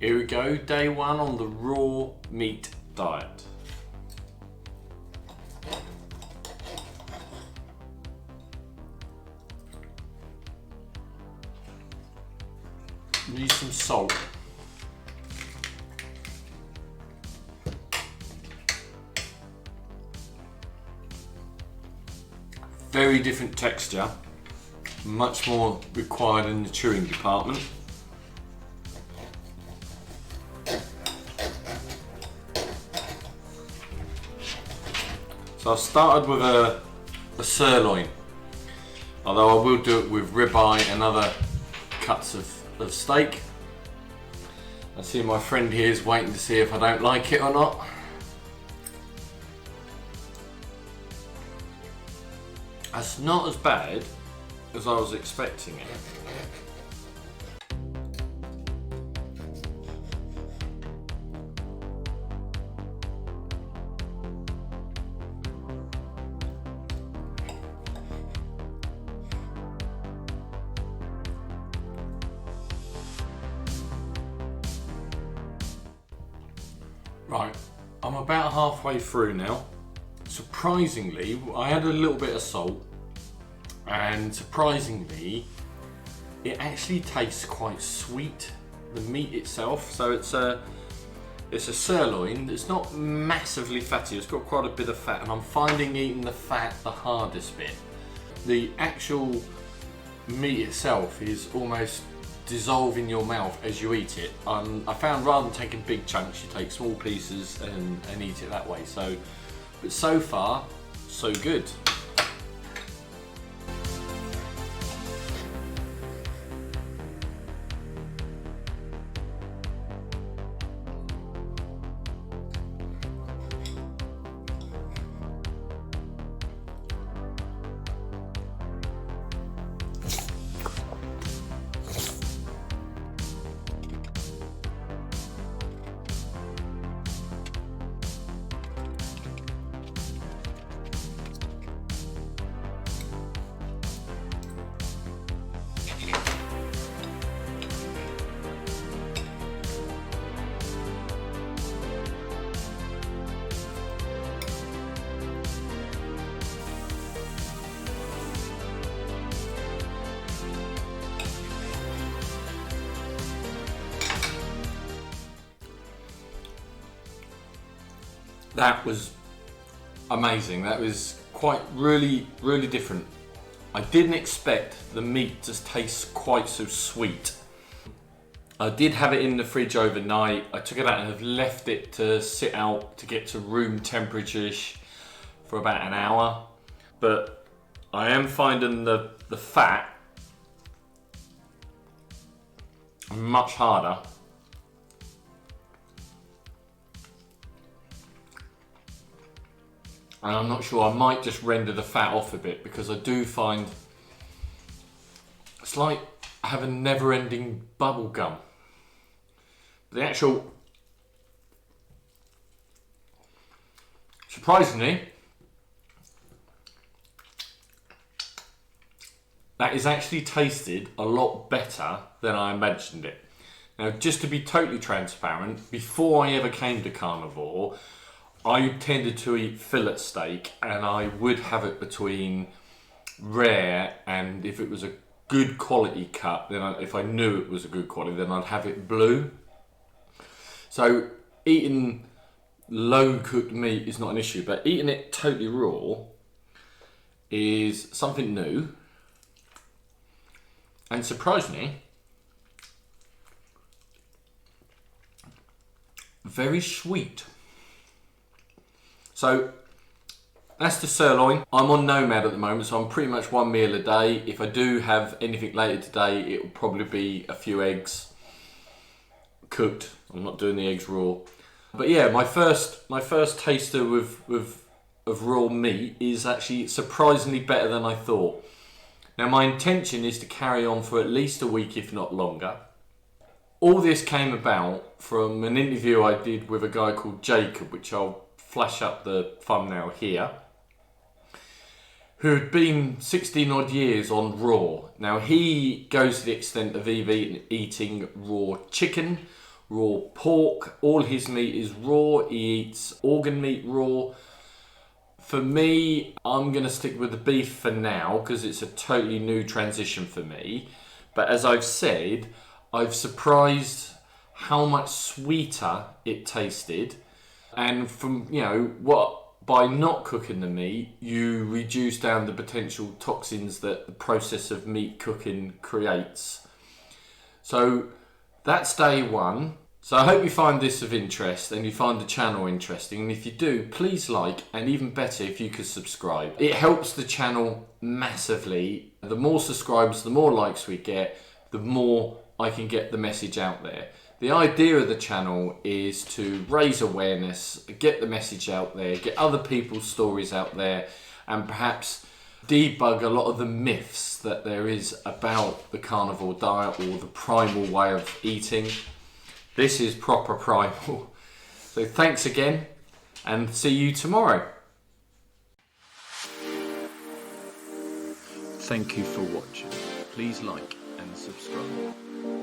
Here we go, day one on the raw meat diet. Need some salt. Very different texture, much more required in the chewing department. So I've started with a sirloin, although I will do it with ribeye and other cuts of steak. I see my friend here is waiting to see if I don't like it or not. It's not as bad as I was expecting it. Right, I'm about halfway through now. Surprisingly, I had a little bit of salt, and surprisingly, it actually tastes quite sweet, the meat itself. So it's a sirloin. It's not massively fatty, it's got quite a bit of fat, and I'm finding eating the fat the hardest bit. The actual meat itself is almost dissolve in your mouth as you eat it. I found rather than taking big chunks, you take small pieces and eat it that way. But so far, so good. That was amazing. That was really different. I didn't expect the meat to taste quite so sweet. I did have it in the fridge overnight. I took it out and have left it to sit out to get to room temperature-ish for about an hour. But I am finding the fat much harder. And I'm not sure, I might just render the fat off a bit, because I do find it's like having never-ending bubble gum. The actual, surprisingly, that is actually tasted a lot better than I imagined it. Now, just to be totally transparent, before I ever came to Carnivore, I tended to eat fillet steak, and I would have it between rare and, if it was a good quality cut, then if I knew it was a good quality, then I'd have it blue. So eating low cooked meat is not an issue, but eating it totally raw is something new. And surprisingly, very sweet. So that's the sirloin. I'm on Nomad at the moment, so I'm pretty much one meal a day. If I do have anything later today, it will probably be a few eggs cooked. I'm not doing the eggs raw. But yeah, my first taster of raw meat is actually surprisingly better than I thought. Now, my intention is to carry on for at least a week, if not longer. All this came about from an interview I did with a guy called Jacob, which I'll flash up the thumbnail here, who had been 16 odd years on raw. Now, he goes to the extent of even eating raw chicken, raw pork. All his meat is raw. He eats organ meat raw. For me, I'm going to stick with the beef for now because it's a totally new transition for me. But as I've said, I've surprised how much sweeter it tasted. And from, by not cooking the meat, you reduce down the potential toxins that the process of meat cooking creates. So that's day one. So I hope you find this of interest and you find the channel interesting. And if you do, please like, and even better if you could subscribe. It helps the channel massively. The more subscribers, the more likes we get, the more I can get the message out there. The idea of the channel is to raise awareness, get the message out there, get other people's stories out there, and perhaps debug a lot of the myths that there is about the carnivore diet or the primal way of eating. This is proper primal. So thanks again, and see you tomorrow. Thank you for watching. Please like and subscribe.